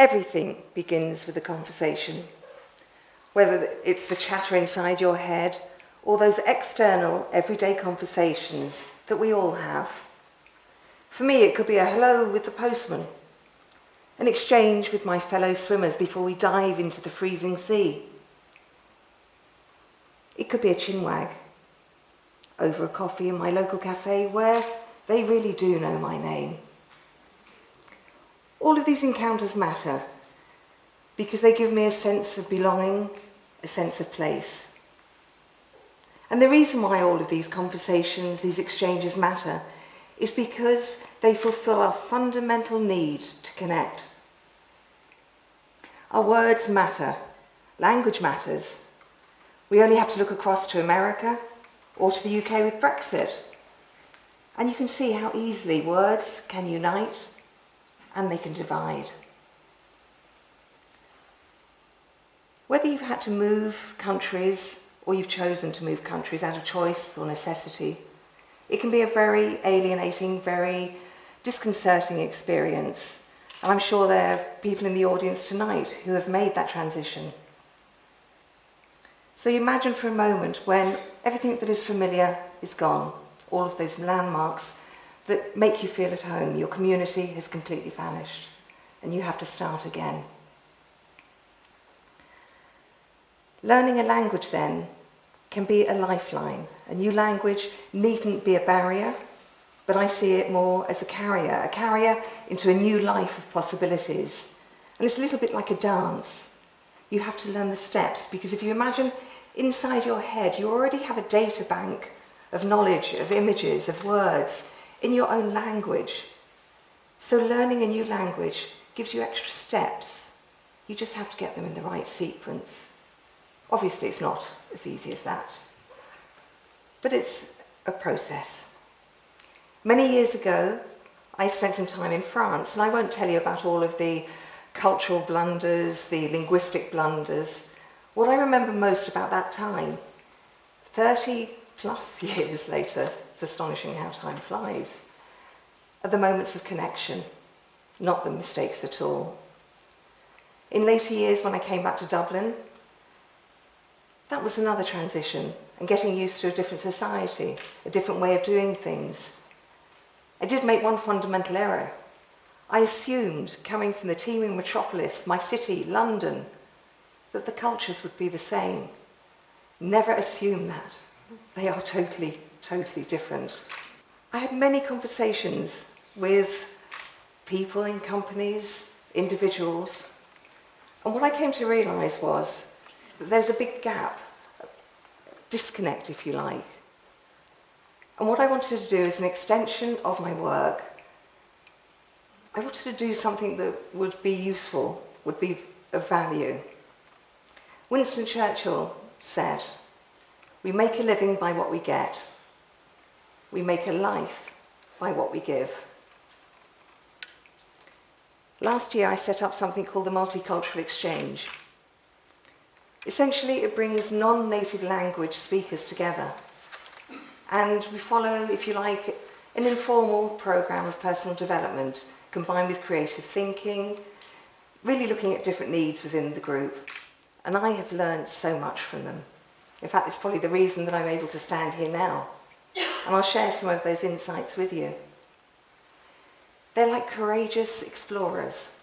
Everything begins with a conversation, whether it's the chatter inside your head or those external, everyday conversations that we all have. For me, it could be a hello with the postman, an exchange with my fellow swimmers before we dive into the freezing sea. It could be a chinwag over a coffee in my local cafe where they really do know my name. All of these encounters matter because they give me a sense of belonging, a sense of place. And the reason why all of these conversations, these exchanges matter is because they fulfill our fundamental need to connect. Our words matter. Language matters. We only have to look across to America or to the UK with Brexit. And you can see how easily words can unite and they can divide. Whether you've had to move countries or you've chosen to move countries out of choice or necessity, it can be a very alienating, very disconcerting experience. And I'm sure there are people in the audience tonight who have made that transition. So you imagine for a moment when everything that is familiar is gone, all of those landmarks that make you feel at home, your community has completely vanished, and you have to start again. Learning a language then can be a lifeline. A new language needn't be a barrier, but I see it more as a carrier into a new life of possibilities. And it's a little bit like a dance. You have to learn the steps, because if you imagine inside your head, you already have a data bank of knowledge, of images, of words in your own language. So learning a new language gives you extra steps. You just have to get them in the right sequence. Obviously, it's not as easy as that, but it's a process. Many years ago, I spent some time in France, and I won't tell you about all of the cultural blunders, the linguistic blunders. What I remember most about that time, 30 plus years later, it's astonishing how time flies, are the moments of connection, not the mistakes at all. In later years, when I came back to Dublin, that was another transition, and getting used to a different society, a different way of doing things. I did make one fundamental error. I assumed, coming from the teeming metropolis, my city, London, that the cultures would be the same. Never assume that. They are totally, totally different. I had many conversations with people in companies, individuals, and what I came to realise was that there's a big gap, disconnect if you like. And what I wanted to do as an extension of my work, I wanted to do something that would be useful, would be of value. Winston Churchill said, "We make a living by what we get. We make a life by what we give." Last year I set up something called the Multicultural Exchange. Essentially, it brings non-native language speakers together. And we follow, if you like, an informal program of personal development combined with creative thinking, really looking at different needs within the group. And I have learned so much from them. In fact, it's probably the reason that I'm able to stand here now. And I'll share some of those insights with you. They're like courageous explorers,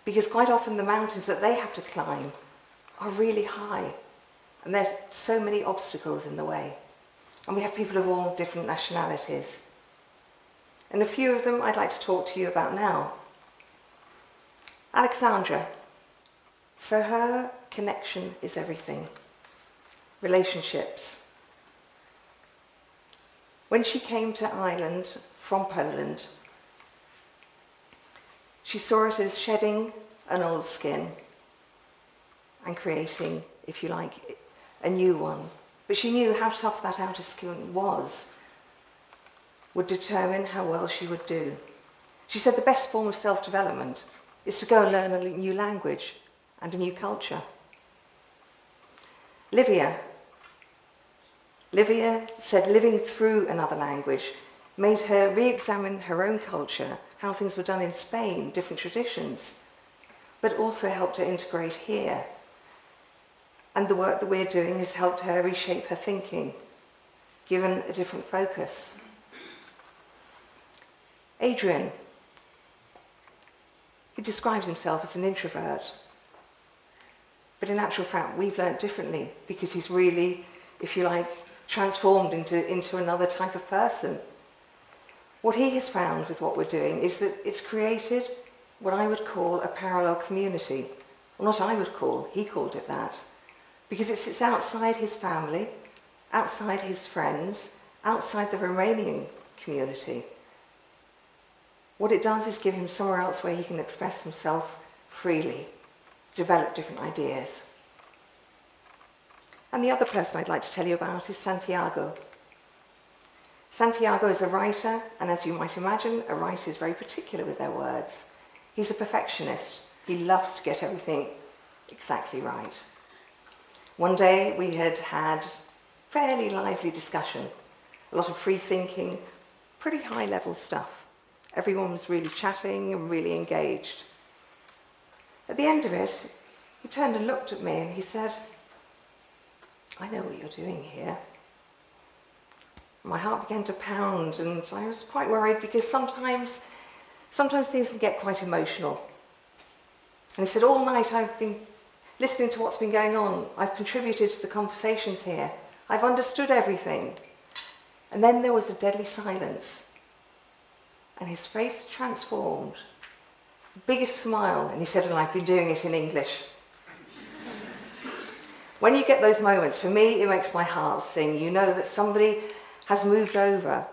because quite often the mountains that they have to climb are really high, and there's so many obstacles in the way. And we have people of all different nationalities. And a few of them I'd like to talk to you about now. Alexandra, for her, connection is everything. Relationships. When she came to Ireland from Poland, she saw it as shedding an old skin and creating, if you like, a new one. But she knew how tough that outer skin was would determine how well she would do. She said the best form of self-development is to go and learn a new language and a new culture. Livia said living through another language made her re-examine her own culture, how things were done in Spain, different traditions. but also helped her integrate here. And the work that we're doing has helped her reshape her thinking, given a different focus. Adrian, he describes himself as an introvert, but in actual fact we've learnt differently because he's really, if you like, transformed into another type of person. What he has found with what we're doing is that it's created what I would call a parallel community. Well, not I would call, he called it that. Because it sits outside his family, outside his friends, outside the Romanian community. What it does is give him somewhere else where he can express himself freely, develop different ideas. And the other person I'd like to tell you about is Santiago. Santiago is a writer, and as you might imagine, a writer is very particular with their words. He's a perfectionist. He loves to get everything exactly right. One day we had fairly lively discussion, a lot of free thinking, pretty high level stuff. Everyone was really chatting and really engaged. At the end of it, he turned and looked at me and he said, "I know what you're doing here." My heart began to pound and I was quite worried because sometimes things can get quite emotional. And he said, "All night I've been listening to what's been going on. I've contributed to the conversations here. I've understood everything." And then there was a deadly silence. And his face transformed. The biggest smile. And he said, "And I've been doing it in English." When you get those moments, for me, it makes my heart sing. You know that somebody has moved over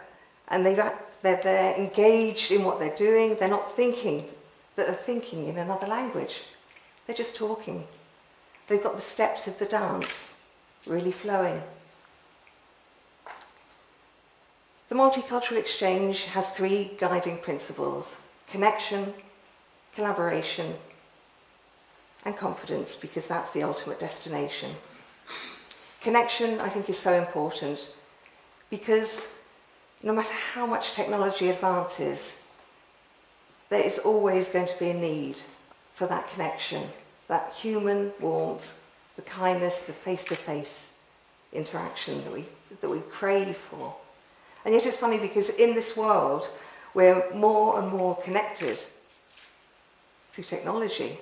and they're engaged in what they're doing. They're not thinking, but they're thinking in another language. They're just talking. They've got the steps of the dance really flowing. The multicultural exchange has 3 guiding principles: connection, collaboration, and confidence, because that's the ultimate destination. Connection, I think, is so important because no matter how much technology advances, there is always going to be a need for that connection, that human warmth, the kindness, the face-to-face interaction that we crave for. And yet it's funny because in this world, we're more and more connected through technology,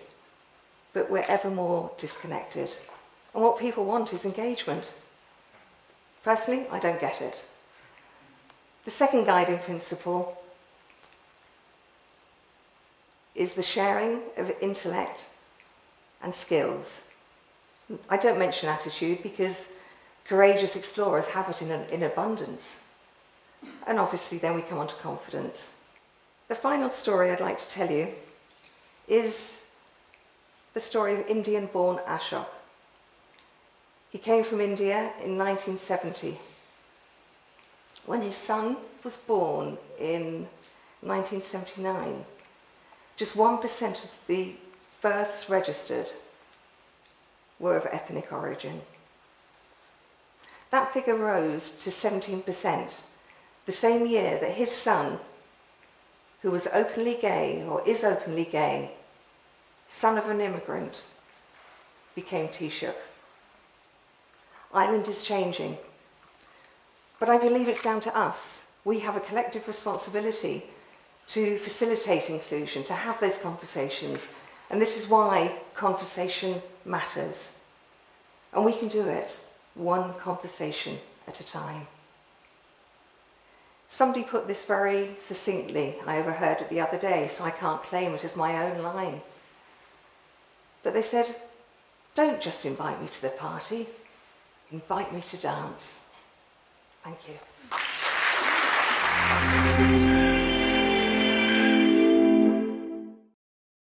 but we're ever more disconnected. And what people want is engagement. Personally, I don't get it. The second guiding principle is the sharing of intellect and skills. I don't mention attitude because courageous explorers have it in abundance. And obviously then we come on to confidence. The final story I'd like to tell you is the story of Indian-born Ashok. He came from India in 1970. When his son was born in 1979, just 1% of the births registered were of ethnic origin. That figure rose to 17% the same year that his son, who was openly gay, or is openly gay, son of an immigrant, became Taoiseach. Ireland is changing, but I believe it's down to us. We have a collective responsibility to facilitate inclusion, to have those conversations, and this is why conversation matters. And we can do it one conversation at a time. Somebody put this very succinctly. I overheard it the other day, so I can't claim it as my own line. But they said, "Don't just invite me to the party, invite me to dance." Thank you.